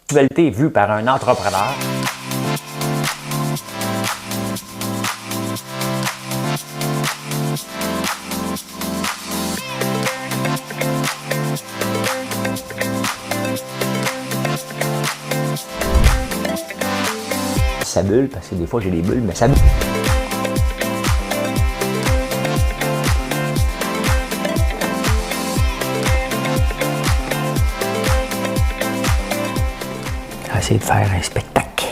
Actualité vue par un entrepreneur. Ça bulle, parce que des fois j'ai des bulles, mais ça bulle. Essayer de faire un spectacle.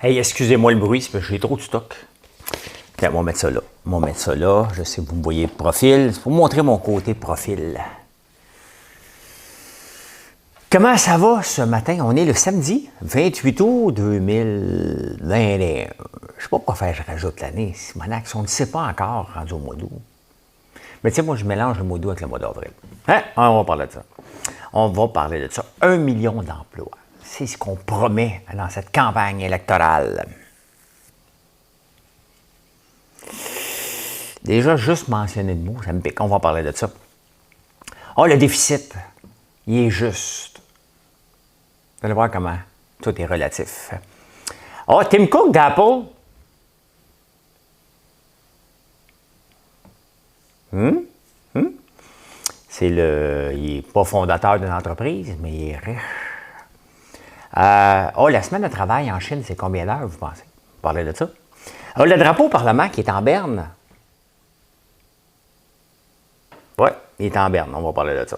Hey, excusez-moi le bruit, c'est parce que j'ai trop de stock. Tiens, on va mettre ça là. On va mettre ça là. Je sais que vous me voyez le profil. C'est pour vous montrer mon côté profil. Comment ça va ce matin? On est le samedi 28 août 2021. Je ne sais pas pourquoi faire, je rajoute l'année. Simonax, on ne sait pas encore rendu au mois d'août. Mais tu sais, moi, je mélange le mois d'août avec le mois d'avril. Hein? On va parler de ça. On va parler de ça. 1 million d'emplois. C'est ce qu'on promet dans cette campagne électorale. Déjà, juste mentionner le mot, ça me pique. On va parler de ça. Le déficit, il est juste. Vous allez voir comment tout est relatif. Tim Cook d'Apple. Il n'est pas fondateur d'une entreprise, mais il est riche. La semaine de travail en Chine, c'est combien d'heures, vous pensez? On va parler de ça. Le drapeau au Parlement qui est en berne. Oui, il est en berne, on va parler de ça.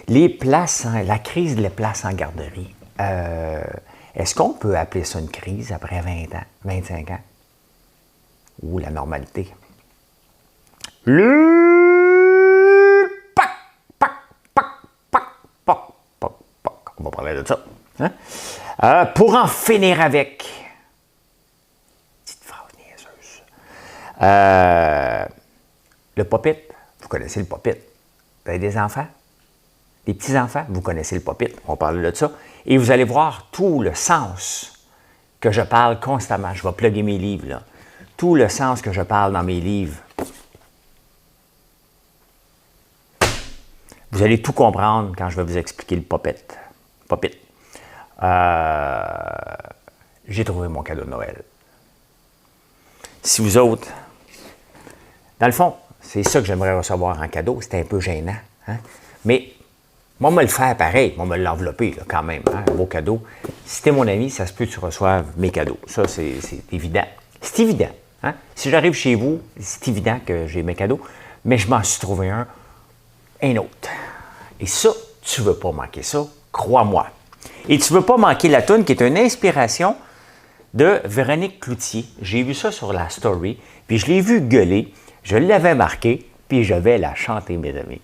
Les places, la crise des places en garderie. Est-ce qu'on peut appeler ça une crise après 20 ans, 25 ans? Ou la normalité? On va parler de ça. Hein? Pour en finir avec. Petite phrase niaiseuse. Le pop-it. Vous connaissez le pop-it. Vous avez des enfants? Des petits-enfants? Vous connaissez le pop-it. On va parler de ça. Et vous allez voir tout le sens que je parle constamment. Je vais plugger mes livres, là. Tout le sens que je parle dans mes livres. Vous allez tout comprendre quand je vais vous expliquer le pop-it. J'ai trouvé mon cadeau de Noël. Si vous autres, dans le fond, c'est ça que j'aimerais recevoir en cadeau. C'était un peu gênant. Hein? Mais moi, me le faire pareil. Moi, me l'envelopper là, quand même. Hein? Un beau cadeau. Si t'es mon ami, ça se peut que tu reçoives mes cadeaux. Ça, c'est évident. C'est évident. Hein? Si j'arrive chez vous, c'est évident que j'ai mes cadeaux. Mais je m'en suis trouvé un autre. Et ça, tu ne veux pas manquer ça, crois-moi. Et tu ne veux pas manquer la toune qui est une inspiration de Véronique Cloutier. J'ai vu ça sur la story, puis je l'ai vu gueuler, je l'avais marqué, puis je vais la chanter, mes amis.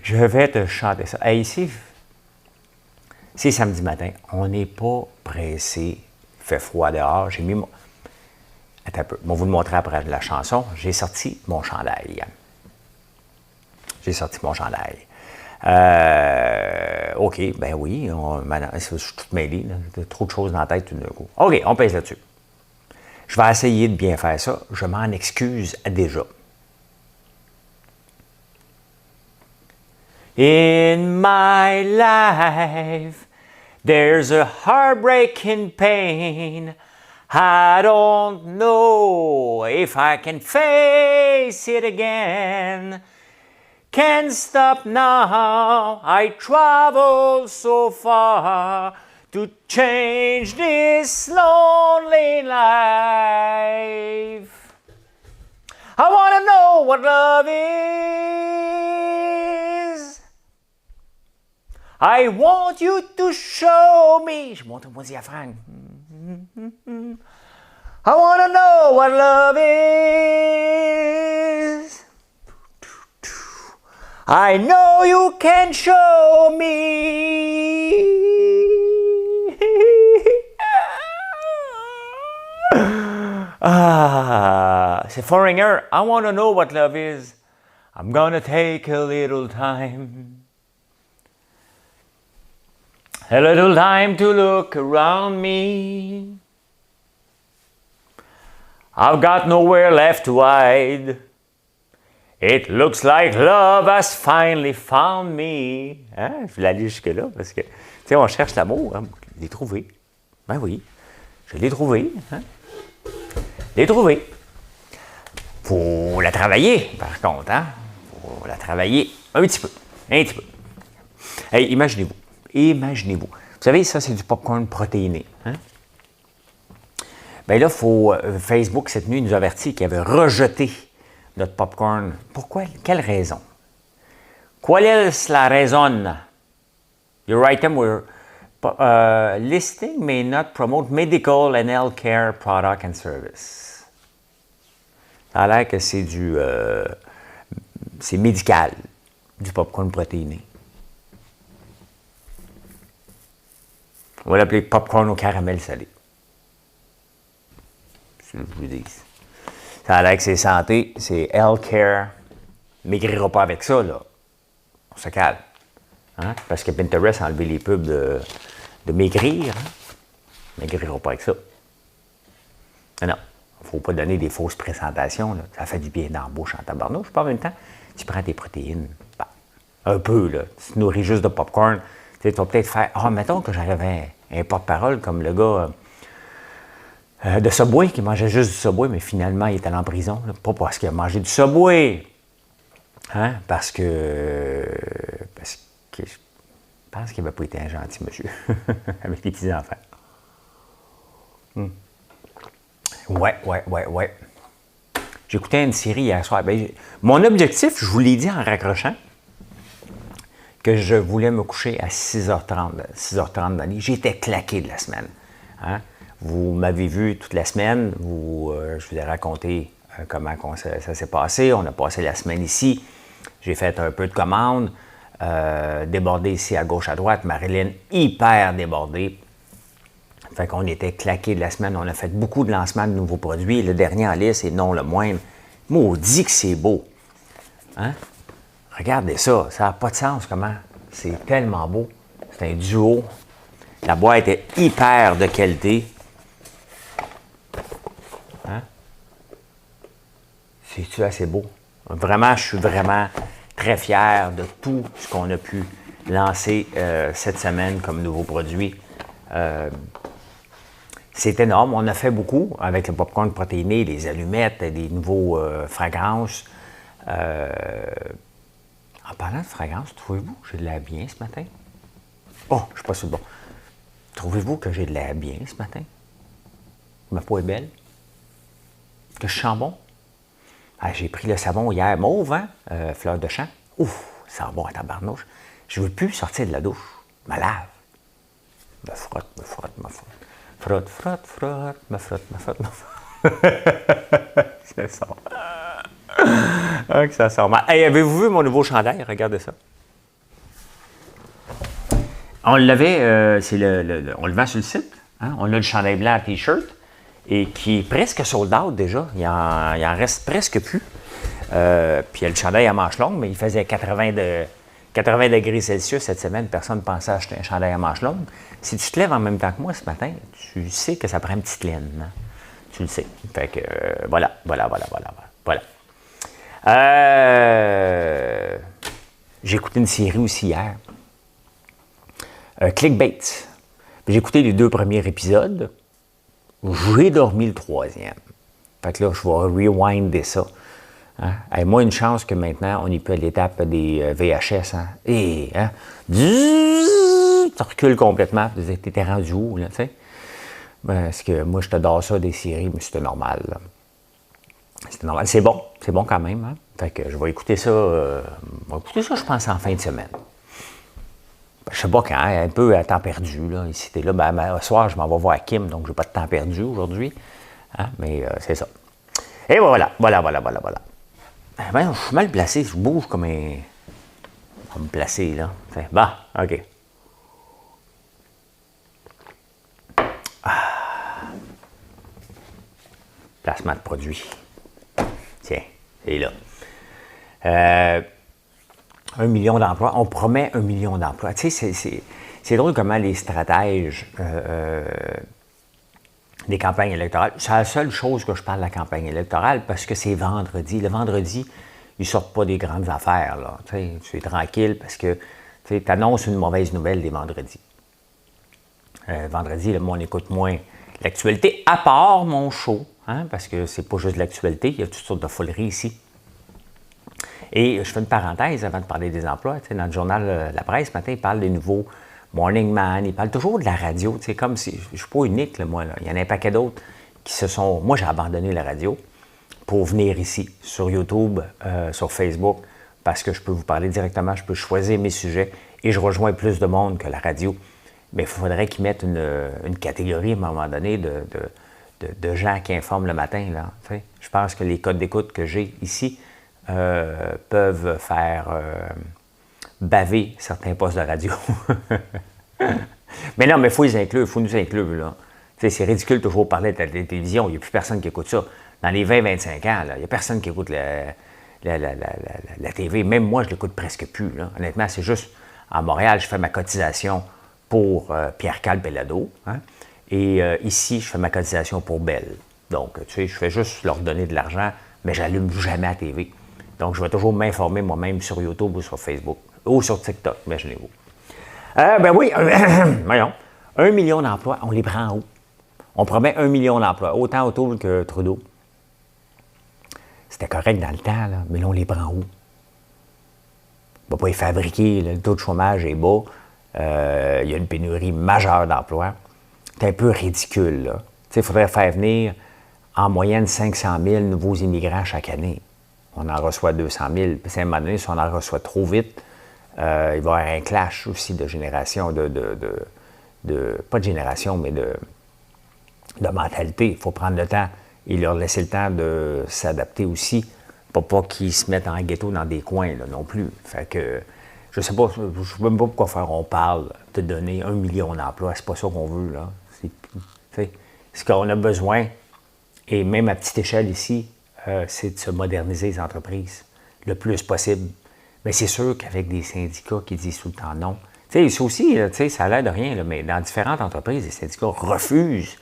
Je vais te chanter ça. Hey, ici, c'est samedi matin, on n'est pas pressé, il fait froid dehors, j'ai mis mon... Attends un peu, je vais vous le montrer après la chanson, j'ai sorti mon chandail. OK, ben oui, je suis tout mêlé, là, trop de choses dans la tête tout d'un coup. OK, on pèse là-dessus. Je vais essayer de bien faire ça. Je m'en excuse déjà. In my life, there's a heartbreaking pain. I don't know if I can face it again. Can't stop now, I travel so far to change this lonely life. I wanna know what love is. I want you to show me. Je montre mon diaphragme. I wanna know what love is. I know you can show me. C'est Foreigner. I want to know what love is. I'm gonna take a little time. A little time to look around me. I've got nowhere left to hide. It looks like love has finally found me. Hein? Je vais aller jusque-là parce que, tu sais, on cherche l'amour. Hein? Je l'ai trouvé. Ben oui, je l'ai trouvé. Hein? Je l'ai trouvé. Faut la travailler, par contre. Hein? Faut la travailler un petit peu. Un petit peu. Hey, imaginez-vous. Imaginez-vous. Vous savez, ça, c'est du popcorn protéiné. Hein? Bien là, Facebook, cette nuit, nous avertit qu'il avait rejeté notre popcorn. Pourquoi? Quelle raison? Quelle est la raison? Your item listing may not promote medical and healthcare product and service. Ça a l'air que c'est c'est médical, du popcorn protéiné. On va l'appeler popcorn au caramel salé. Si je vous dis. Ça a l'air que c'est santé, c'est healthcare. Maigrira pas avec ça, là. On se calme. Hein? Parce que Pinterest a enlevé les pubs de maigrir. Hein? Maigrira pas avec ça. Non, non. Il ne faut pas donner des fausses présentations. Là. Ça fait du bien dans la bouche en tabarnouche. Puis en même temps, tu prends tes protéines. Ben, un peu, là. Tu te nourris juste de popcorn. Tu vas peut-être faire, mettons que j'avais un porte-parole comme le gars de Subway qui mangeait juste du Subway, mais finalement, il est allé en prison. Là. Pas parce qu'il a mangé du Subway. Hein? Parce que je pense qu'il n'avait pas été un gentil monsieur avec les petits-enfants. Ouais. J'écoutais une série hier soir. Ben, mon objectif, je vous l'ai dit en raccrochant, que je voulais me coucher à 6h30 dans le lit. J'étais claqué de la semaine. Hein? Vous m'avez vu toute la semaine. Je vous ai raconté comment ça s'est passé. On a passé la semaine ici. J'ai fait un peu de commandes. Débordé ici à gauche, à droite. Marilyn, hyper débordée. Fait qu'on était claqué de la semaine. On a fait beaucoup de lancements de nouveaux produits. Le dernier en liste, et non le moindre. Maudit que c'est beau. Hein? Regardez ça, ça n'a pas de sens comment. C'est tellement beau. C'est un duo. La boîte est hyper de qualité. Hein? C'est-tu assez beau? Vraiment, je suis vraiment très fier de tout ce qu'on a pu lancer cette semaine comme nouveaux produits. C'est énorme. On a fait beaucoup avec le popcorn protéiné, les allumettes, des nouveaux fragrances. En parlant de fragrance, trouvez-vous que j'ai de l'air bien ce matin? Oh, je ne suis pas sûr de bon. Trouvez-vous que j'ai de l'air bien ce matin? Ma peau est belle? Que je sens bon? Ah, j'ai pris le savon hier mauve, hein? Fleur de champ. Ouf, ça sent bon à tabarnouche. Je ne veux plus sortir de la douche. Je me lave. Me frotte. Frotte. C'est ça. Ah, que ça sort mal. Hey, avez-vous vu mon nouveau chandail? Regardez ça. On l'avait, on le vend sur le site. Hein? On a le chandail blanc à T-shirt et qui est presque sold out déjà. Il en reste presque plus. Puis il y a le chandail à manches longues, mais il faisait 80 degrés Celsius cette semaine. Personne ne pensait acheter un chandail à manches longues. Si tu te lèves en même temps que moi ce matin, tu sais que ça prend une petite laine. Hein? Tu le sais. Fait que voilà. J'ai écouté une série aussi hier. Clickbait. J'ai écouté les 2 premiers épisodes. J'ai dormi le 3e. Fait que là, je vais rewinder ça. Hein? Hey, moi, une chance que maintenant, on n'est plus à l'étape des VHS. Hein? Et, hein? Tu recules complètement. Tu étais rendu où, là, tu sais? Parce que moi, je t'adore ça des séries, mais c'était normal. Là. C'était normal. C'est bon quand même. Hein? Fait que je vais écouter ça, je pense, en fin de semaine. Je sais pas quand, un peu à temps perdu. Là. Si t'es là, ce soir, je m'en vais voir Kim, donc j'ai pas de temps perdu aujourd'hui. Hein? Mais c'est ça. Et voilà. Ben, je suis mal placé, je bouge comme un... On va me placer, là. Bon, OK. Placement de produit. Tiens, c'est là. 1 million d'emplois. On promet 1 million d'emplois. Tu sais, c'est drôle comment les stratèges des campagnes électorales, c'est la seule chose que je parle de la campagne électorale parce que c'est vendredi. Le vendredi, ils sortent pas des grandes affaires, là. Tu es tranquille parce que tu annonces une mauvaise nouvelle les vendredis. Vendredi, le monde écoute moins l'actualité, à part mon show, hein, parce que c'est pas juste de l'actualité, il y a toutes sortes de foleries ici. Et je fais une parenthèse avant de parler des emplois. Dans le journal La Presse, ce matin, il parle des nouveaux Morning Man, il parle toujours de la radio. Comme si, je ne suis pas unique, là, moi. Là. Il y en a un paquet d'autres qui se sont... Moi, j'ai abandonné la radio pour venir ici, sur YouTube, sur Facebook, parce que je peux vous parler directement, je peux choisir mes sujets et je rejoins plus de monde que la radio. Mais il faudrait qu'ils mettent une catégorie, à un moment donné, de gens qui informent le matin. Là, je pense que les codes d'écoute que j'ai ici peuvent faire baver certains postes de radio. Mais non, mais il faut les inclure, il faut nous inclure. Là. C'est ridicule toujours de parler de la télévision, il n'y a plus personne qui écoute ça. Dans les 20-25 ans, il n'y a personne qui écoute la TV. Même moi, je ne l'écoute presque plus. Là. Honnêtement, c'est juste, à Montréal, je fais ma cotisation pour Pierre-Carl Pellado. Hein? Et ici, je fais ma cotisation pour Bell. Donc, je fais juste leur donner de l'argent, mais je n'allume jamais la TV. Donc, je vais toujours m'informer moi-même sur YouTube ou sur Facebook. Ou sur TikTok, imaginez-vous. Ben oui, voyons. 1 million d'emplois, on les prend où? On promet 1 million d'emplois, autant autour que Trudeau. C'était correct dans le temps, là, mais là, on les prend où? On ne va pas les fabriquer, là, le taux de chômage est bas. Il y a une pénurie majeure d'emplois. C'est un peu ridicule, là. Il faudrait faire venir en moyenne 500 000 nouveaux immigrants chaque année. On en reçoit 200 000. Puis à un moment donné, si on en reçoit trop vite, il va y avoir un clash aussi de génération, pas de génération, mais de mentalité. Il faut prendre le temps et leur laisser le temps de s'adapter aussi, pour pas qu'ils se mettent en ghetto dans des coins là, non plus. Fait que, je sais pas, je ne sais même pas pourquoi on parle de donner 1 million d'emplois. C'est pas ça qu'on veut, là. Ce qu'on a besoin, et même à petite échelle ici, c'est de se moderniser les entreprises le plus possible. Mais c'est sûr qu'avec des syndicats qui disent tout le temps non. Tu sais, ça aussi, ça a l'air de rien, là, mais dans différentes entreprises, les syndicats refusent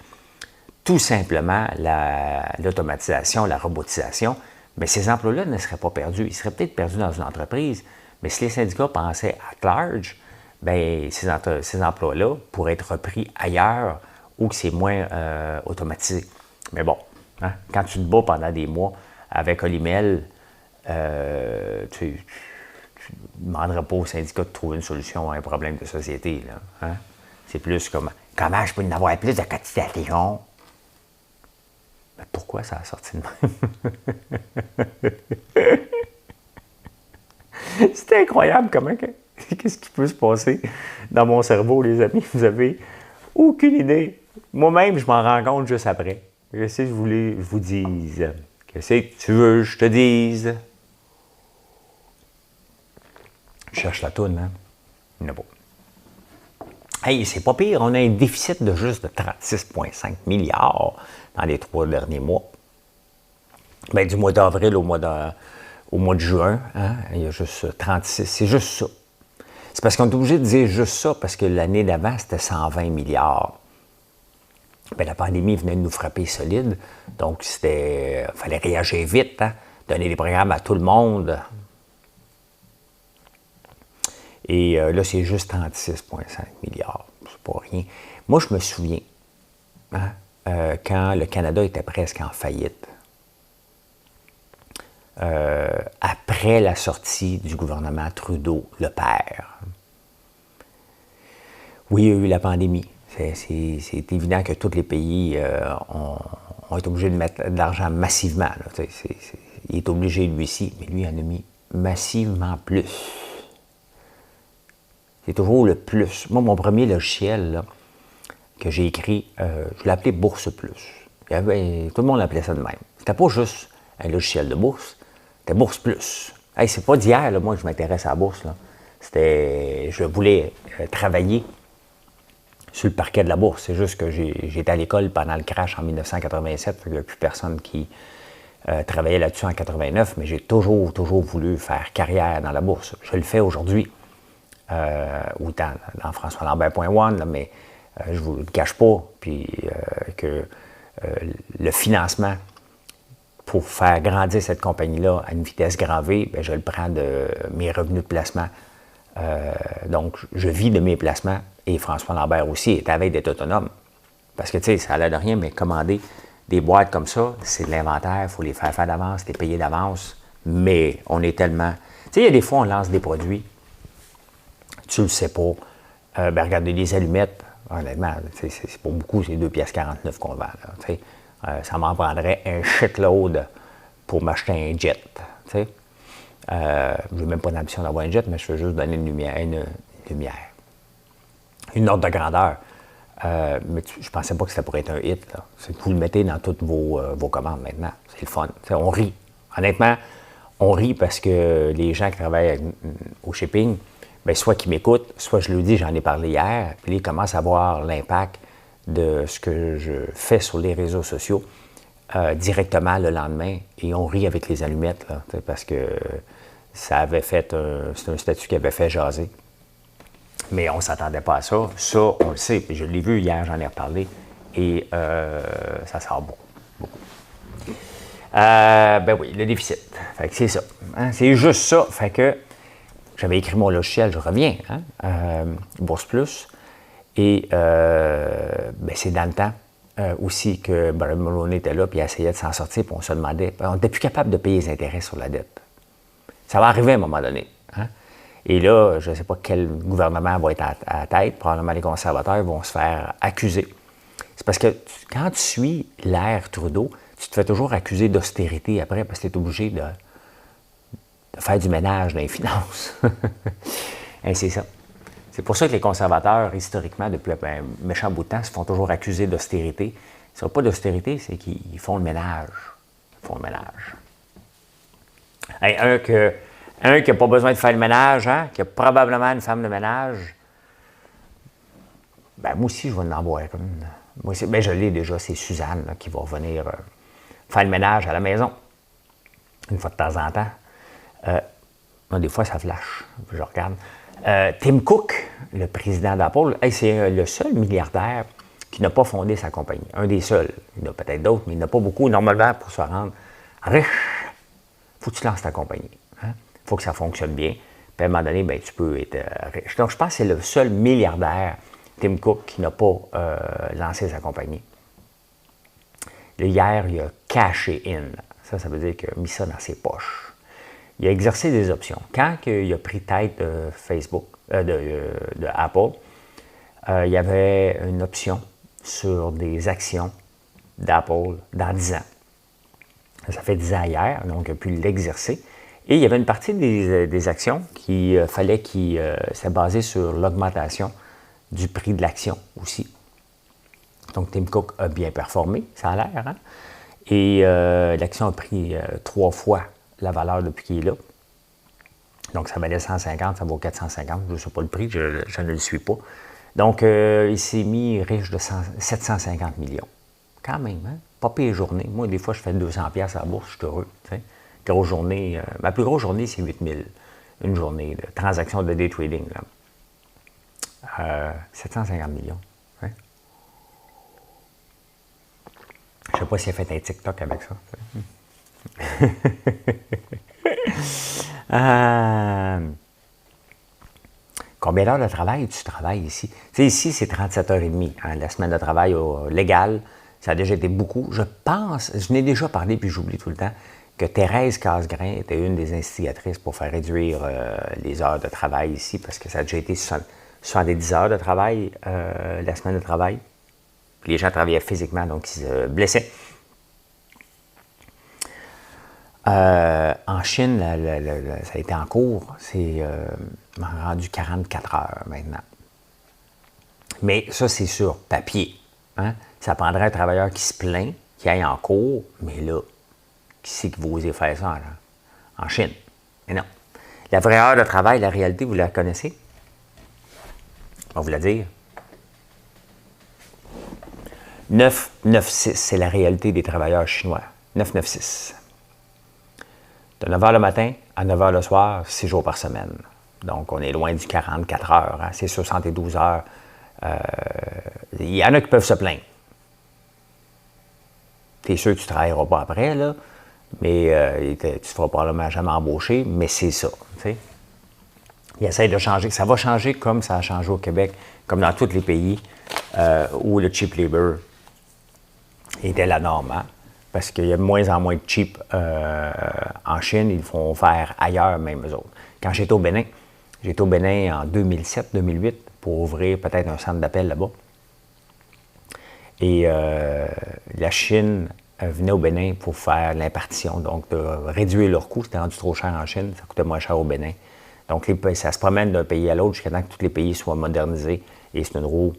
tout simplement l'automatisation, la robotisation. Mais ces emplois-là ne seraient pas perdus. Ils seraient peut-être perdus dans une entreprise, mais si les syndicats pensaient à large, bien, ces emplois-là pourraient être repris ailleurs où c'est moins automatisé. Mais bon, hein, quand tu te bats pendant des mois avec Olimel, tu ne demanderas pas aux syndicats de trouver une solution à un problème de société. Là, hein? C'est plus comme comment je peux en avoir plus de cotisation? Mais pourquoi ça a sorti de même? C'est incroyable comment. Qu'est-ce qui peut se passer dans mon cerveau, les amis? Vous avez aucune idée. Moi-même, je m'en rends compte juste après. Qu'est-ce que je voulais que je vous dise? Qu'est-ce que tu veux que je te dise? Je cherche la toune, hein? Il n'y en a pas. Hey, c'est pas pire. On a un déficit de juste de 36,5 milliards dans les 3 derniers mois. Bien, du mois d'avril au mois de juin, hein? Il y a juste 36. C'est juste ça. C'est parce qu'on est obligé de dire juste ça, parce que l'année d'avant, c'était 120 milliards. Bien, la pandémie venait de nous frapper solide, donc il fallait réagir vite, hein? Donner des programmes à tout le monde. Et là, c'est juste 36,5 milliards. C'est pas rien. Moi, je me souviens, hein, quand le Canada était presque en faillite, après la sortie du gouvernement Trudeau, le père. Oui, il y a eu la pandémie. C'est évident que tous les pays ont été obligés de mettre de l'argent massivement. Là. Il est obligé, lui aussi, mais lui, il en a mis massivement plus. C'est toujours le plus. Moi, mon premier logiciel là, que j'ai écrit, je l'ai appelé Bourse Plus. Tout le monde l'appelait ça de même. C'était pas juste un logiciel de bourse, c'était Bourse Plus. Hey, c'est pas d'hier, là, moi, que je m'intéresse à la bourse. Là. Je voulais travailler sur le parquet de la bourse. C'est juste que j'étais à l'école pendant le crash en 1987. Il n'y a plus personne qui travaillait là-dessus en 89, mais j'ai toujours voulu faire carrière dans la bourse. Je le fais aujourd'hui. Ou dans françoislambert.one, mais je ne vous le cache pas, puis que le financement pour faire grandir cette compagnie-là à une vitesse grand V, bien, je le prends de mes revenus de placement. Donc, je vis de mes placements et François Lambert aussi est à veille d'être autonome. Parce que, tu sais, ça n'a l'air de rien, mais commander des boîtes comme ça, c'est de l'inventaire, il faut les faire d'avance, les payer d'avance. Mais on est tellement... Tu sais, il y a des fois, on lance des produits, tu le sais pas. Ben, regardez les allumettes, honnêtement, c'est pas beaucoup, c'est 2,49 $ qu'on vend. Là, ça m'en prendrait un shitload pour m'acheter un jet. Je n'ai même pas l'ambition d'avoir un jet, mais je veux juste donner une lumière. Une ordre de grandeur. Mais je ne pensais pas que ça pourrait être un hit. C'est que vous le mettez dans toutes vos commandes maintenant. C'est le fun. T'sais, on rit. Honnêtement, on rit parce que les gens qui travaillent au shipping, bien, soit qu'ils m'écoutent, soit je le dis, j'en ai parlé hier, puis ils commencent à voir l'impact de ce que je fais sur les réseaux sociaux directement le lendemain. Et on rit avec les allumettes, là, parce que ça avait fait c'est un statut qui avait fait jaser. Mais on ne s'attendait pas à ça. Ça, on le sait. Puis je l'ai vu hier, j'en ai reparlé. Et ça sort beaucoup. Ben oui, le déficit. Fait que c'est ça. Hein? C'est juste ça. Fait que j'avais écrit mon logiciel, je reviens, hein? Bourse Plus. Et ben c'est dans le temps aussi que Brian Mulroney était là, puis il essayait de s'en sortir, puis on se demandait, on n'était plus capable de payer les intérêts sur la dette. Ça va arriver à un moment donné. Hein? Et là, je ne sais pas quel gouvernement va être à la tête. Probablement les conservateurs vont se faire accuser. C'est parce que quand tu suis l'ère Trudeau, tu te fais toujours accuser d'austérité après parce que tu es obligé de faire du ménage dans les finances. Et c'est ça. C'est pour ça que les conservateurs, historiquement, depuis un méchant bout de temps, se font toujours accuser d'austérité. Ce n'est pas d'austérité, c'est qu'ils font le ménage. Ils font le ménage. Et un qui n'a pas besoin de faire le ménage, hein, qui a probablement une femme de ménage, ben moi aussi, je vais en avoir une. Moi aussi, ben je l'ai déjà, c'est Suzanne là, qui va venir faire le ménage à la maison, une fois de temps en temps. Moi, des fois, ça flash, je regarde. Tim Cook, le président d'Apple, c'est le seul milliardaire qui n'a pas fondé sa compagnie. Un des seuls. Il y en a peut-être d'autres, mais il n'y en a pas beaucoup. Normalement, pour se rendre riche, il faut que tu lances ta compagnie. Il faut que ça fonctionne bien. Puis à un moment donné, ben, tu peux être riche. Donc, je pense que c'est le seul milliardaire, Tim Cook, qui n'a pas lancé sa compagnie. Hier, il a caché in. Ça veut dire qu'il a mis ça dans ses poches. Il a exercé des options. Quand il a pris tête de Facebook, de Apple, il y avait une option sur des actions d'Apple dans 10 ans. Ça fait 10 ans hier, donc il a pu l'exercer. Et il y avait une partie des actions qui fallait qui s'est basée sur l'augmentation du prix de l'action aussi. Donc Tim Cook a bien performé, ça a l'air. Hein? Et l'action a pris 3 fois la valeur depuis qu'il est là. Donc, ça valait 150, ça vaut 450. Je ne sais pas le prix, je ne le suis pas. Donc, il s'est mis riche de 750 millions. Quand même, hein? Pas pire journée. Moi, des fois, je fais 200$ à la bourse, je suis heureux. T'sais. Grosse journée, ma plus grosse journée, c'est 8 000. Une journée de transaction de day trading. 750 millions. Hein? Je ne sais pas s'il a fait un TikTok avec ça. Combien d'heures de travail tu travailles ici? Tu sais, ici, c'est 37h30. Hein, la semaine de travail légale, ça a déjà été beaucoup. Je pense, je n'ai déjà parlé, puis j'oublie tout le temps, que Thérèse Casgrain était une des instigatrices pour faire réduire les heures de travail ici, parce que ça a déjà été 70 heures de travail, la semaine de travail. Puis les gens travaillaient physiquement, donc ils se blessaient. En Chine, ça a été en cours, c'est rendu 44 heures maintenant. Mais ça, c'est sur papier. Hein? Ça prendrait un travailleur qui se plaint, qui aille en cours, mais là, qui c'est qui va oser faire ça en Chine? Mais non. La vraie heure de travail, la réalité, vous la connaissez? On va vous la dire. 9-9-6, c'est la réalité des travailleurs chinois. 9-9-6. De 9h le matin à 9h le soir, 6 jours par semaine. Donc, on est loin du 44 heures. Hein? C'est 72 heures. Il y en a qui peuvent se plaindre. T'es sûr que tu ne travailleras pas après, là. mais tu ne seras probablement jamais embauché, mais c'est ça. T'sais. Il essaie de changer. Ça va changer comme ça a changé au Québec, comme dans tous les pays où le cheap labor était la norme. Hein? Parce qu'il y a de moins en moins de cheap en Chine, ils le font faire ailleurs, même eux autres. Quand j'étais au Bénin en 2007-2008 pour ouvrir peut-être un centre d'appel là-bas. Et la Chine venait au Bénin pour faire l'impartition, donc de réduire leurs coûts. C'était rendu trop cher en Chine, ça coûtait moins cher au Bénin. Donc, ça se promène d'un pays à l'autre jusqu'à temps que tous les pays soient modernisés et c'est une roue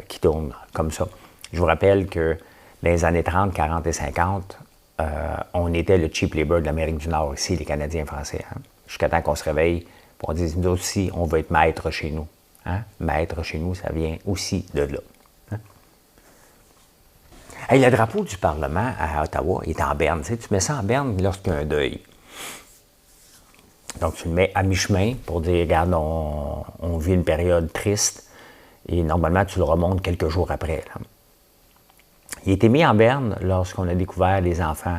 qui tourne comme ça. Je vous rappelle que dans les années 30, 40 et 50, on était le cheap labor de l'Amérique du Nord ici, les Canadiens français. Hein? Jusqu'à temps qu'on se réveille et on dise, nous aussi, on veut être maître chez nous. Hein? Maître chez nous, ça vient aussi de là. Hein? Hey, le drapeau du Parlement à Ottawa est en berne. Tu mets ça en berne lorsqu'il y a un deuil. Donc, tu le mets à mi-chemin pour dire, regarde, on vit une période triste et normalement, tu le remontes quelques jours après. Là. Il a été mis en berne lorsqu'on a découvert les enfants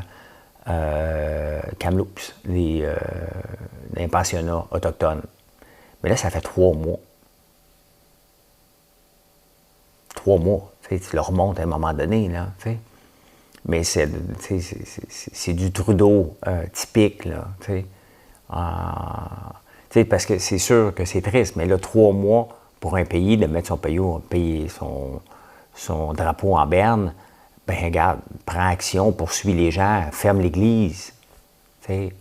Kamloops, les pensionnats autochtones. Mais là, ça fait 3 mois. 3 mois. Tu le remontes à un moment donné. Là, mais c'est du Trudeau typique. Là, parce que c'est sûr que c'est triste, mais là, 3 mois pour un pays de mettre son drapeau en berne, ben regarde, prends action, poursuis les gens, ferme l'église. Mais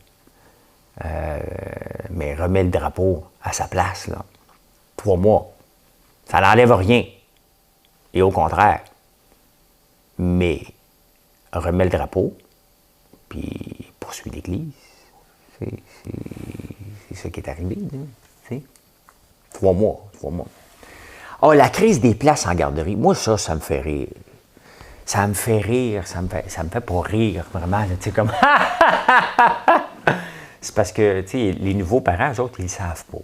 remets le drapeau à sa place. Là. 3 mois. Ça n'enlève rien. Et au contraire. Mais remets le drapeau, puis poursuis l'église. C'est ça qui est arrivé. Là, 3 mois. Ah, la crise des places en garderie. Moi, ça me fait rire. Ça me fait pas rire, vraiment. Là, comme... C'est parce que les nouveaux parents, eux autres, ils ne le savent pas.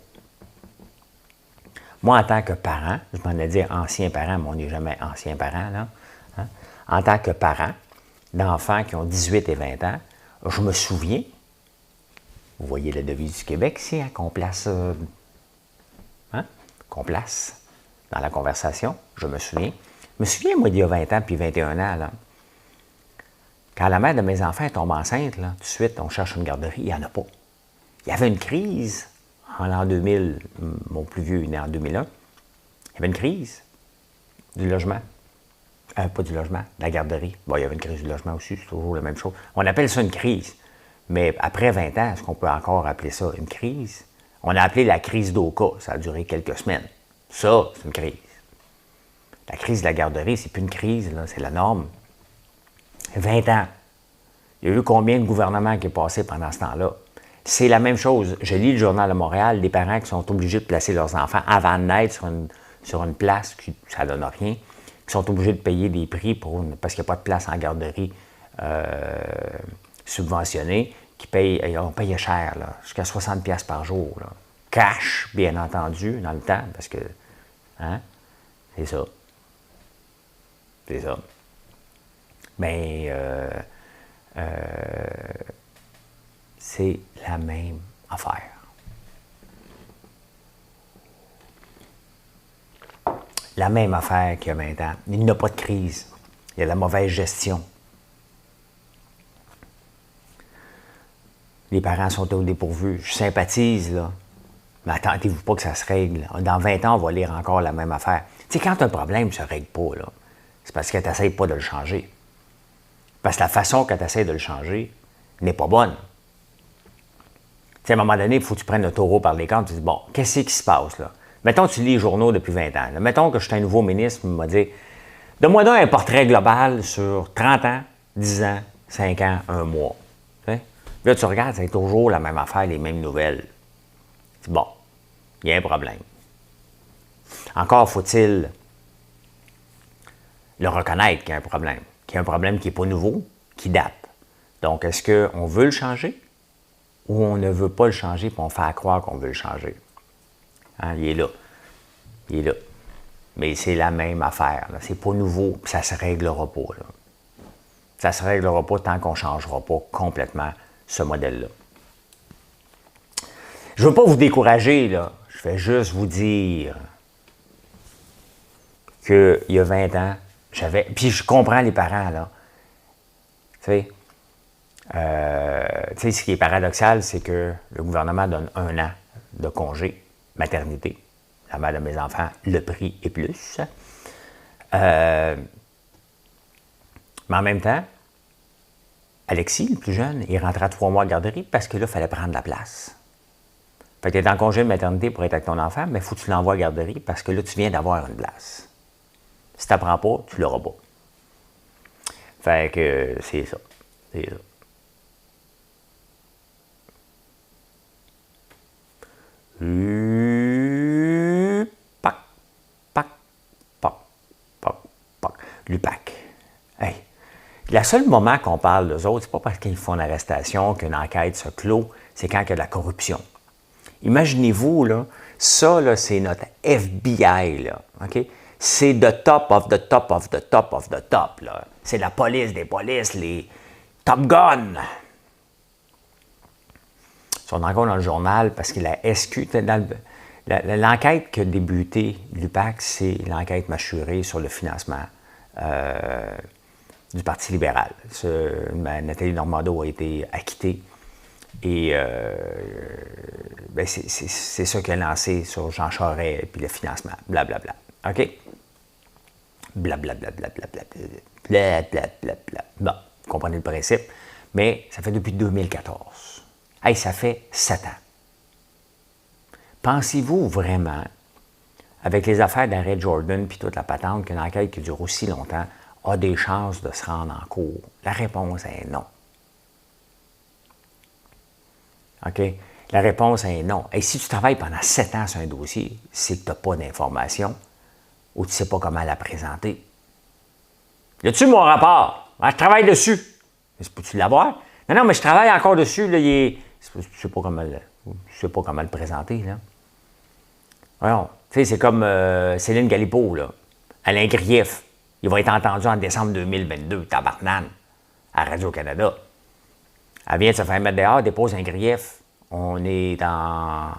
Moi, en tant que parent, je m'en ai dit ancien parent, mais on n'est jamais ancien parent, là. Hein? En tant que parent d'enfants qui ont 18 et 20 ans, je me souviens, vous voyez la devise du Québec ici, hein, qu'on place dans la conversation, je me souviens, moi, d'il y a 20 ans puis 21 ans, là, quand la mère de mes enfants tombe enceinte, là, tout de suite, on cherche une garderie, il n'y en a pas. Il y avait une crise en l'an 2000, mon plus vieux est né en 2001, il y avait une crise du logement. Pas du logement, de la garderie. Bon, il y avait une crise du logement aussi, c'est toujours la même chose. On appelle ça une crise. Mais après 20 ans, est-ce qu'on peut encore appeler ça une crise? On a appelé la crise d'Oka, ça a duré quelques semaines. Ça, c'est une crise. La crise de la garderie, c'est plus une crise, là, c'est la norme. 20 ans. Il y a eu combien de gouvernements qui est passé pendant ce temps-là? C'est la même chose. Je lis le Journal de Montréal, des parents qui sont obligés de placer leurs enfants avant de naître sur une place, ça ne donne rien, qui sont obligés de payer des prix parce qu'il n'y a pas de place en garderie subventionnée, on paye cher, là, jusqu'à 60$ par jour. Là. Cash, bien entendu, dans le temps, parce que, hein, c'est ça. C'est ça. Mais c'est la même affaire. La même affaire qu'il y a 20 ans. Il n'y a pas de crise. Il y a la mauvaise gestion. Les parents sont au dépourvu. Je sympathise, là. Mais attendez-vous pas que ça se règle. Dans 20 ans, on va lire encore la même affaire. Tu sais, quand un problème ne se règle pas, là, c'est parce que tu n'essayes pas de le changer. Parce que la façon que tu essaies de le changer n'est pas bonne. Tu sais, à un moment donné, il faut que tu prennes le taureau par les cornes. Tu te dis, bon, qu'est-ce qui se passe, là? Mettons que tu lis les journaux depuis 20 ans. Là. Mettons que je suis un nouveau ministre, il m'a dit, donne-moi donc un portrait global sur 30 ans, 10 ans, 5 ans, 1 mois. T'sais? Là, tu regardes, c'est toujours la même affaire, les mêmes nouvelles. C'est bon, il y a un problème. Encore faut-il le reconnaître qu'il y a un problème qui n'est pas nouveau, qui date. Donc, est-ce qu'on veut le changer ou on ne veut pas le changer puis on fait croire qu'on veut le changer? Hein, il est là. Mais c'est la même affaire. Là. C'est pas nouveau puis ça ne se réglera pas. Là. Ça ne se réglera pas tant qu'on ne changera pas complètement ce modèle-là. Je ne veux pas vous décourager, là. Je vais juste vous dire qu'il y a 20 ans, j'avais... Puis je comprends les parents, là. Tu sais, ce qui est paradoxal, c'est que le gouvernement donne 1 an de congé maternité. La mère de mes enfants, le prix est plus. Mais en même temps, Alexis, le plus jeune, il rentrait à 3 mois de garderie parce que là, il fallait prendre la place. Fait que tu es en congé de maternité pour être avec ton enfant, mais il faut que tu l'envoies à la garderie parce que là, tu viens d'avoir une place. Si tu n'apprends pas, tu ne l'auras pas. Fait que c'est ça. C'est ça. Pac, pac, pac, pac, pac. L'UPAC. Hey. Le seul moment qu'on parle d'eux autres, c'est pas parce qu'ils font une arrestation qu'une enquête se clôt, c'est quand il y a de la corruption. Imaginez-vous, là, ça, là, c'est notre FBI, là, OK? C'est the top of the top of the top of the top, là. C'est la police des polices, les Top Gun. Ils sont encore dans le journal parce que la SQ, l'enquête qui a débuté l'UPAC, c'est l'enquête mâchurée sur le financement du Parti libéral. Nathalie Normando a été acquittée et ben c'est ça qui a lancé sur Jean Charest et puis le financement. Blablabla. OK? Blablabla. Blablabla. Bon, vous comprenez le principe. Mais ça fait depuis 2014. Hey, ça fait 7 ans. Pensez-vous vraiment, avec les affaires d'arrêt Jordan puis toute la patente, qu'une enquête qui dure aussi longtemps a des chances de se rendre en cours? La réponse est non. OK? La réponse est non. Et si tu travailles pendant 7 ans sur un dossier, c'est que tu n'as pas d'information ou tu ne sais pas comment la présenter. Y a-tu mon rapport? Ah, je travaille dessus. Peux-tu l'avoir? Non, mais je travaille encore dessus. Là, tu ne sais pas comment le présenter. Là. Voyons. Tu sais, c'est comme Céline Galipo, là. Alain Grief. Il va être entendu en décembre 2022, tabarnane, à Radio-Canada. Elle vient de se faire mettre dehors, dépose un grief. On est en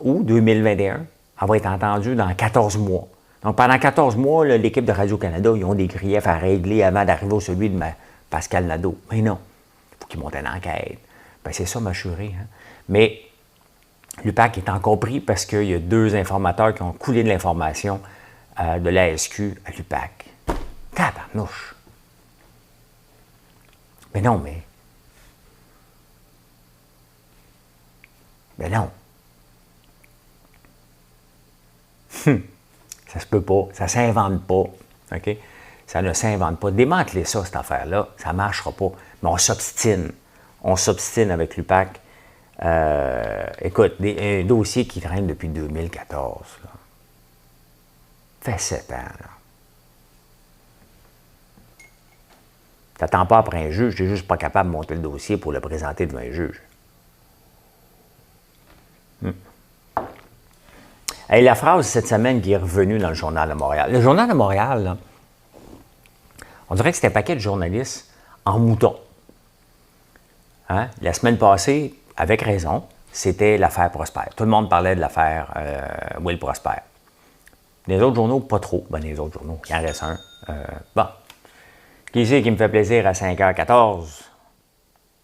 août 2021. Elle va être entendue dans 14 mois. Donc, pendant 14 mois, là, l'équipe de Radio-Canada, ils ont des griefs à régler avant d'arriver au celui de Pascal Nadeau. Mais non, il faut qu'ils montent une enquête. Ben, c'est ça, mâchuré. Hein? Mais l'UPAC est encore pris parce qu'il y a 2 informateurs qui ont coulé de l'information de l'ASQ à l'UPAC. Tabarnouche! Mais non, mais... Mais non. Ça se peut pas. Ça ne s'invente pas. OK? Ça ne s'invente pas. Démantelez ça, cette affaire-là. Ça ne marchera pas. Mais on s'obstine. On s'obstine avec l'UPAC. Écoute, un dossier qui traîne depuis 2014. Là. Fait 7 ans. Tu n'attends pas après un juge. Tu n'es juste pas capable de monter le dossier pour le présenter devant un juge. Et la phrase cette semaine qui est revenue dans le Journal de Montréal. Le Journal de Montréal, là, on dirait que c'était un paquet de journalistes en mouton. Hein? La semaine passée, avec raison, c'était l'affaire Prosper. Tout le monde parlait de l'affaire Will Prosper. Les autres journaux, pas trop. Ben, les autres journaux, il en reste un. Bon. Qui c'est qui me fait plaisir à 5h14?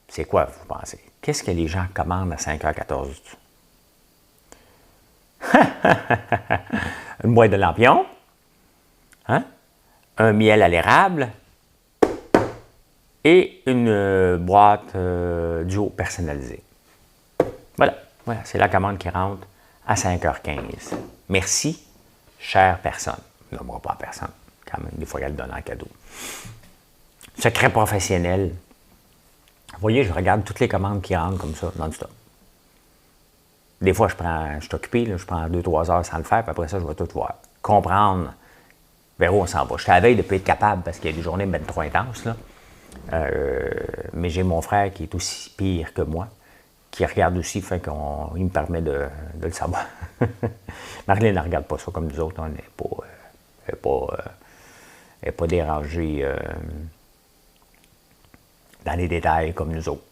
C'est quoi, vous pensez? Qu'est-ce que les gens commandent à 5h14? Une boîte de lampions, hein? Un miel à l'érable et une boîte duo personnalisée. Voilà, c'est la commande qui rentre à 5h15. Merci, chère personne. Je ne nommerai pas personne, quand même, des fois, elle le donne en cadeau. Secret professionnel. Vous voyez, je regarde toutes les commandes qui rentrent comme ça, non-stop. Des fois, je suis occupé, là, je prends 2-3 heures sans le faire, puis après ça, je vais tout voir. Comprendre vers où on s'en va. Je suis à la veille de ne pas être capable parce qu'il y a des journées ben trop intenses, là. Mais j'ai mon frère qui est aussi pire que moi, qui regarde aussi, fait qu'il me permet de le savoir. Marlène ne regarde pas ça comme nous autres, on n'est pas dérangé. dans les détails comme nous autres.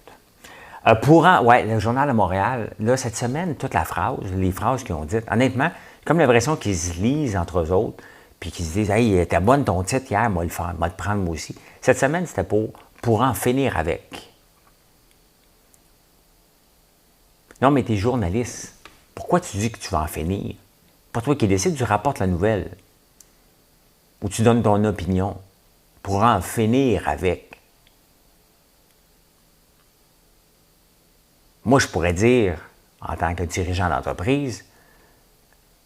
Le Journal de Montréal, là, cette semaine, toute la phrase, les phrases qu'ils ont dites, honnêtement, comme l'impression qu'ils se lisent entre eux autres, puis qu'ils se disent « Hey, t'es bonne ton titre hier, moi le faire, moi te prendre moi aussi. » Cette semaine, c'était pour en finir avec. Non, mais t'es journaliste. Pourquoi tu dis que tu vas en finir? Pas toi qui décides, tu rapportes la nouvelle. Ou tu donnes ton opinion. Pour en finir avec. Moi, je pourrais dire, en tant que dirigeant d'entreprise,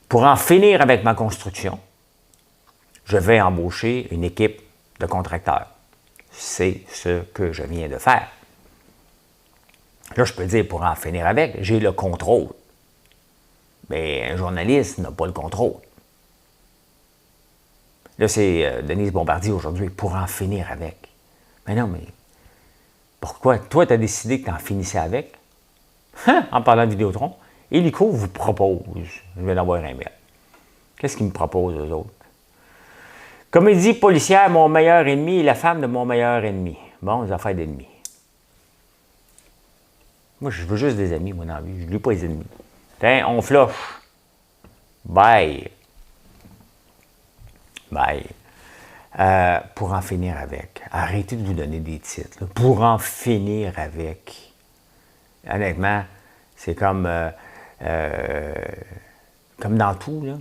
pour en finir avec ma construction, je vais embaucher une équipe de contracteurs. C'est ce que je viens de faire. Là, je peux dire, pour en finir avec, j'ai le contrôle. Mais un journaliste n'a pas le contrôle. Là, c'est Denise Bombardier aujourd'hui, pour en finir avec. Mais non, mais pourquoi? Toi, tu as décidé que tu en finissais avec? En parlant de Vidéotron. Hélico vous propose, je vais l'envoyer un mail. Qu'est-ce qu'ils me proposent, eux autres? Comédie policière, mon meilleur ennemi et la femme de mon meilleur ennemi. Bon, les affaires d'ennemis. Moi, je veux juste des amis, moi, dans la vie. Je ne veux pas les ennemis. Tiens, on flush. Bye. Bye. Pour en finir avec. Arrêtez de vous donner des titres. Là. Pour en finir avec. Honnêtement, c'est comme dans tout, là.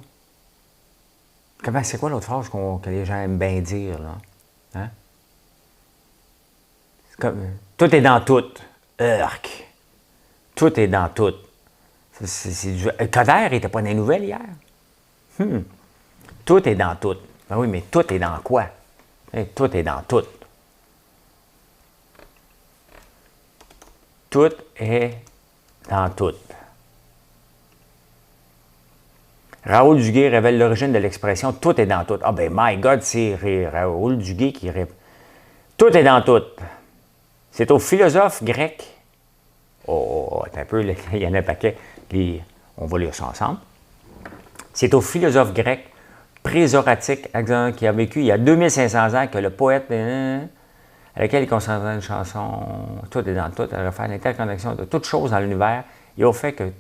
C'est quoi l'autre phrase que les gens aiment bien dire, là? Hein? Tout est dans tout. Urk. Tout est dans tout. Coder n'était pas dans les nouvelles hier. Tout est dans tout. Ben oui, mais tout est dans quoi? Tout est dans tout. Tout est dans tout. Raoul Duguay révèle l'origine de l'expression « tout est dans tout ». Ah ben, my God, c'est Raoul Duguay qui révèle. Tout est dans tout. C'est au philosophe grec. Attends un peu, il y en a un paquet. On va lire ça ensemble. C'est au philosophe grec Présoratique, qui a vécu il y a 2500 ans, que le poète, à laquelle il concentrait une chanson « Tout est dans tout », à refaire l'interconnexion de toutes choses dans l'univers, et au fait que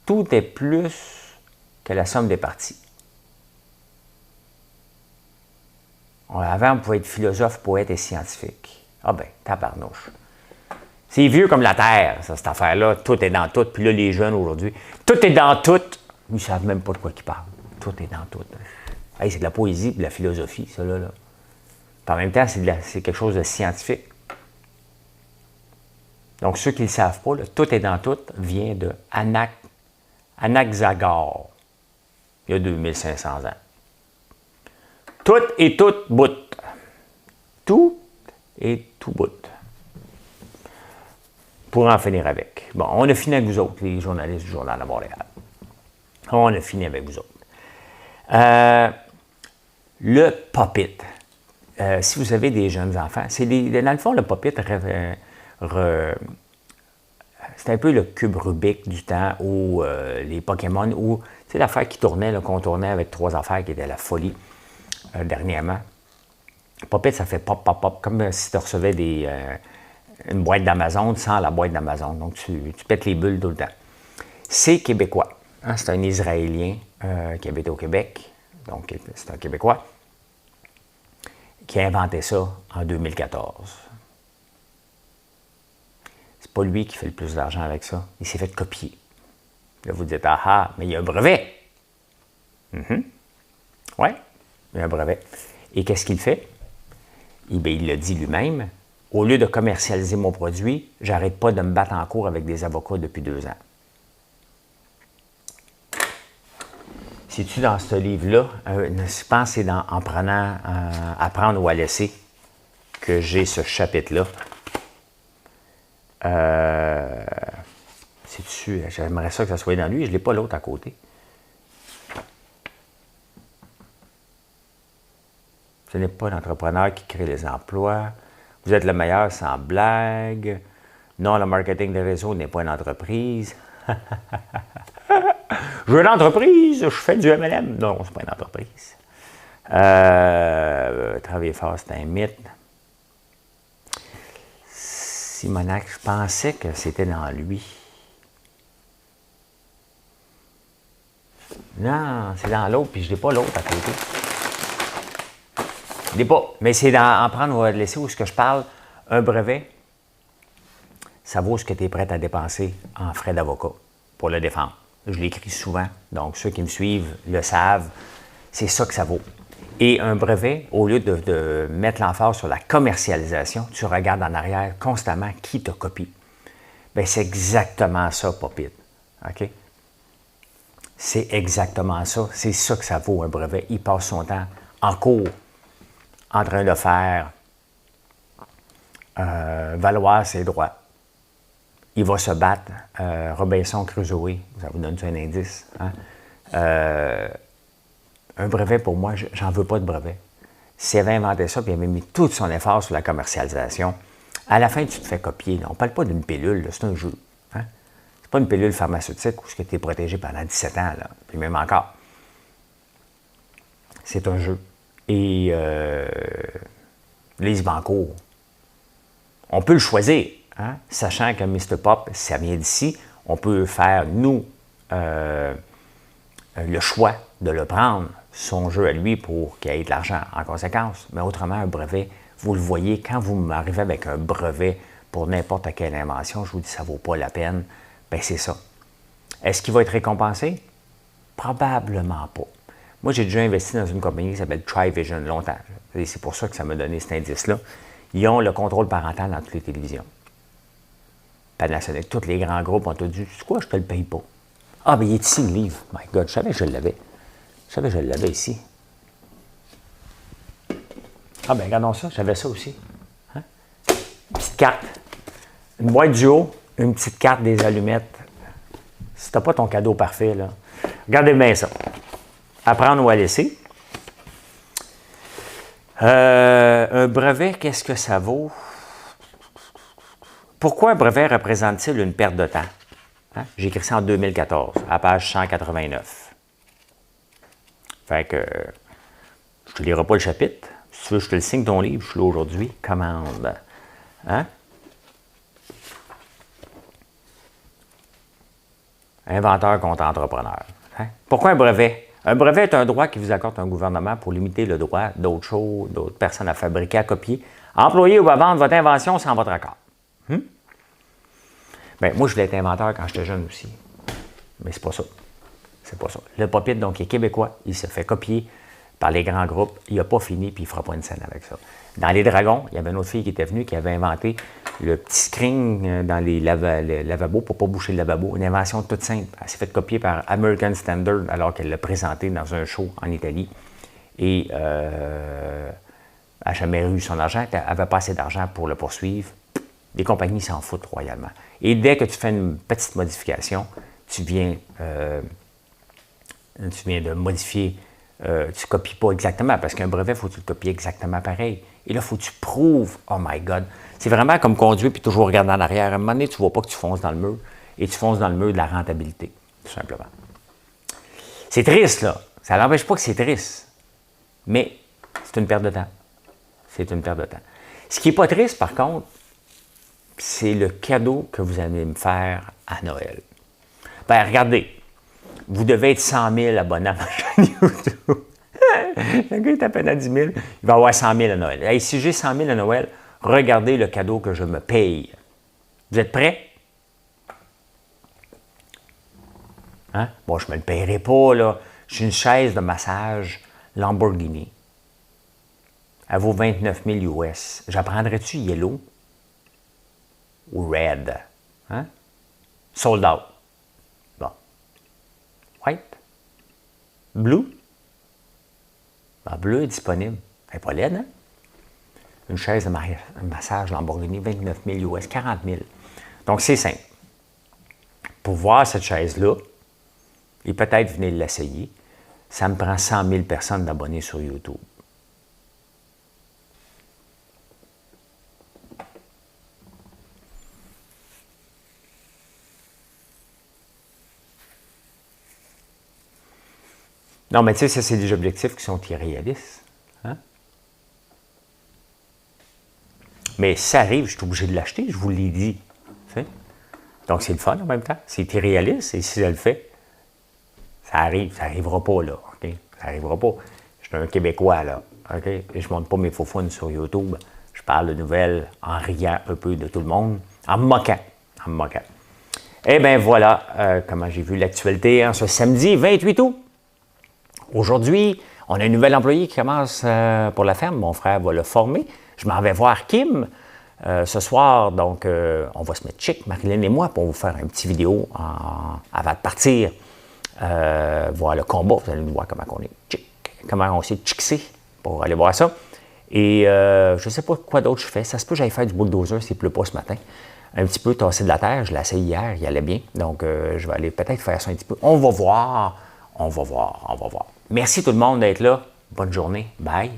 tout est plus que la somme des parties. Avant, on pouvait être philosophe, poète et scientifique. Ah ben, tabarnouche. C'est vieux comme la Terre, ça, cette affaire-là. Tout est dans tout. Puis là, les jeunes aujourd'hui, tout est dans tout. Ils ne savent même pas de quoi ils parlent. Tout est dans tout. Hey, c'est de la poésie et de la philosophie, ça, là. Puis en même temps, c'est quelque chose de scientifique. Donc, ceux qui ne le savent pas, là, tout est dans tout vient de Anaxagore, il y a 2500 ans. Tout et tout bout. Tout et tout bout. Pour en finir avec. Bon, on a fini avec vous autres, les journalistes du Journal de Montréal. On a fini avec vous autres. Le pop-it. Si vous avez des jeunes enfants, dans le fond, le pop-it, c'est un peu le cube Rubik du temps où les Pokémon, où c'est l'affaire qui tournait, qu'on tournait avec 3 affaires qui étaient la folie dernièrement. Pop-it, ça fait pop, pop, pop, comme si tu recevais une boîte d'Amazon sans la boîte d'Amazon. Donc, tu pètes les bulles tout le temps. C'est québécois. Hein? C'est un Israélien qui habite au Québec. Donc, c'est un Québécois qui a inventé ça en 2014. C'est pas lui qui fait le plus d'argent avec ça. Il s'est fait copier. Là, vous dites, ah, mais il y a un brevet. Oui, il y a un brevet. Et qu'est-ce qu'il fait? Il le dit lui-même. Au lieu de commercialiser mon produit, j'arrête pas de me battre en cours avec des avocats depuis 2 ans. C'est-tu dans ce livre-là? Je pense que c'est en prenant Apprendre ou à laisser que j'ai ce chapitre-là. J'aimerais ça que ça soit dans lui. Je ne l'ai pas l'autre à côté. Ce n'est pas l'entrepreneur qui crée les emplois. Vous êtes le meilleur sans blague. Non, le marketing de réseau n'est pas une entreprise. Je veux une entreprise, je fais du MLM. Non, c'est pas une entreprise. Travailler fort, c'est un mythe. Simonac, je pensais que c'était dans lui. Non, c'est dans l'autre, puis je n'ai pas l'autre à côté. Je l'ai pas, mais c'est dans en prendre ou à laisser où ce que je parle. Un brevet, ça vaut ce que tu es prêt à dépenser en frais d'avocat pour le défendre. Je l'écris souvent, donc ceux qui me suivent le savent, c'est ça que ça vaut. Et un brevet, au lieu de mettre l'emphase sur la commercialisation, tu regardes en arrière constamment qui te copie. Bien, c'est exactement ça, Popit. OK? C'est exactement ça. C'est ça que ça vaut, un brevet. Il passe son temps en cours, en train de faire valoir ses droits. Il va se battre. Robinson Crusoe, ça vous donne un indice. Hein? Un brevet, pour moi, j'en veux pas de brevet. S'il avait inventé ça, puis il avait mis tout son effort sur la commercialisation, à la fin, tu te fais copier. Là. On ne parle pas d'une pilule, c'est un jeu. Hein? C'est pas une pilule pharmaceutique où tu es protégé pendant 17 ans, là, puis même encore. C'est un jeu. Et Lise Bancourt, on peut le choisir, hein? Sachant que Mr. Pop, ça vient d'ici, on peut faire, nous, le choix de le prendre, son jeu à lui, pour qu'il ait de l'argent en conséquence. Mais autrement, un brevet, vous le voyez, quand vous m'arrivez avec un brevet pour n'importe quelle invention, je vous dis ça ne vaut pas la peine, bien c'est ça. Est-ce qu'il va être récompensé? Probablement pas. Moi, j'ai déjà investi dans une compagnie qui s'appelle TriVision longtemps. Et c'est pour ça que ça m'a donné cet indice-là. Ils ont le contrôle parental dans toutes les télévisions. Panasonic, tous les grands groupes ont tout dit, tu sais quoi, je ne te le paye pas. Ah, bien, il est ici, le livre. My God, je savais que je l'avais. Je savais que je l'avais ici. Ah, bien, regardons ça, j'avais ça aussi. Hein? Une petite carte. Une boîte du haut, une petite carte des allumettes. Si tu n'as pas ton cadeau parfait, là, regardez bien ça. À prendre ou à laisser. Un brevet, qu'est-ce que ça vaut? Pourquoi un brevet représente-t-il une perte de temps? Hein? J'ai écrit ça en 2014, à page 189. Fait que je ne te lirai pas le chapitre. Si tu veux, je te le signe ton livre. Je suis là aujourd'hui. Commande. Hein? Inventeur contre entrepreneur. Hein? Pourquoi un brevet? Un brevet est un droit qui vous accorde un gouvernement pour limiter le droit d'autres choses, d'autres personnes à fabriquer, à copier, à employer ou à vendre votre invention sans votre accord. Bien, moi, je voulais être inventeur quand j'étais jeune aussi. Mais c'est pas ça. C'est pas ça. Le Popit, donc, il est québécois. Il se fait copier par les grands groupes. Il n'a pas fini, puis il ne fera pas une scène avec ça. Dans Les Dragons, il y avait une autre fille qui était venue, qui avait inventé le petit screen dans les lavabos pour ne pas boucher le lavabo. Une invention toute simple. Elle s'est faite copier par American Standard alors qu'elle l'a présenté dans un show en Italie. Et elle n'a jamais eu son argent. Elle n'avait pas assez d'argent pour le poursuivre. Les compagnies s'en foutent royalement. Et dès que tu fais une petite modification, tu viens de modifier, tu ne copies pas exactement, parce qu'un brevet, il faut que tu le copies exactement pareil. Et là, il faut que tu prouves, oh my God. C'est vraiment comme conduire puis toujours regarder en arrière. À un moment donné, tu ne vois pas que tu fonces dans le mur, et tu fonces dans le mur de la rentabilité, tout simplement. C'est triste, là. Ça n'empêche pas que c'est triste. Mais c'est une perte de temps. C'est une perte de temps. Ce qui n'est pas triste, par contre, c'est le cadeau que vous allez me faire à Noël. Ben, regardez, vous devez être 100 000 abonnés à ma chaîne YouTube. Le gars est à peine à 10 000, il va avoir 100 000 à Noël. Hey, si j'ai 100 000 à Noël, regardez le cadeau que je me paye. Vous êtes prêts? Hein? Bon, je ne me le payerai pas, là. J'ai une chaise de massage Lamborghini. Elle vaut 29 000 US. J'apprendrais-tu yellow ou red? Hein? Sold out. Bon. White? Blue? Ben, bleu est disponible. Elle n'est pas laide, hein? Une chaise de massage Lamborghini, 29 000 US, 40 000. Donc, c'est simple. Pour voir cette chaise-là, et peut-être venir l'essayer, ça me prend 100 000 personnes d'abonnés sur YouTube. Non, mais tu sais, ça, c'est des objectifs qui sont irréalistes. Hein? Mais si ça arrive, je suis obligé de l'acheter, je vous l'ai dit. Tu sais? Donc, c'est le fun en même temps. C'est irréaliste, et si ça le fait, ça arrive. Ça n'arrivera pas, là. OK? Ça n'arrivera pas. Je suis un Québécois, là. OK? Et je ne montre pas mes faux fun sur YouTube. Je parle de nouvelles en riant un peu de tout le monde, en me moquant. En me moquant. Eh bien, voilà comment j'ai vu l'actualité en ce samedi 28 août. Aujourd'hui, on a un nouvel employé qui commence pour la ferme. Mon frère va le former. Je m'en vais voir Kim ce soir. Donc, on va se mettre chic, Marilyn et moi, pour vous faire une petite vidéo avant de partir voir le combat. Vous allez nous voir comment on est chic, comment on s'est chicsé pour aller voir ça. Et je ne sais pas quoi d'autre je fais. Ça se peut que j'aille faire du bulldozer s'il ne pleut pas ce matin. Un petit peu tasser de la terre. Je l'ai essayé hier, il allait bien. Donc, je vais aller peut-être faire ça un petit peu. On va voir. On va voir. On va voir. Merci tout le monde d'être là. Bonne journée. Bye.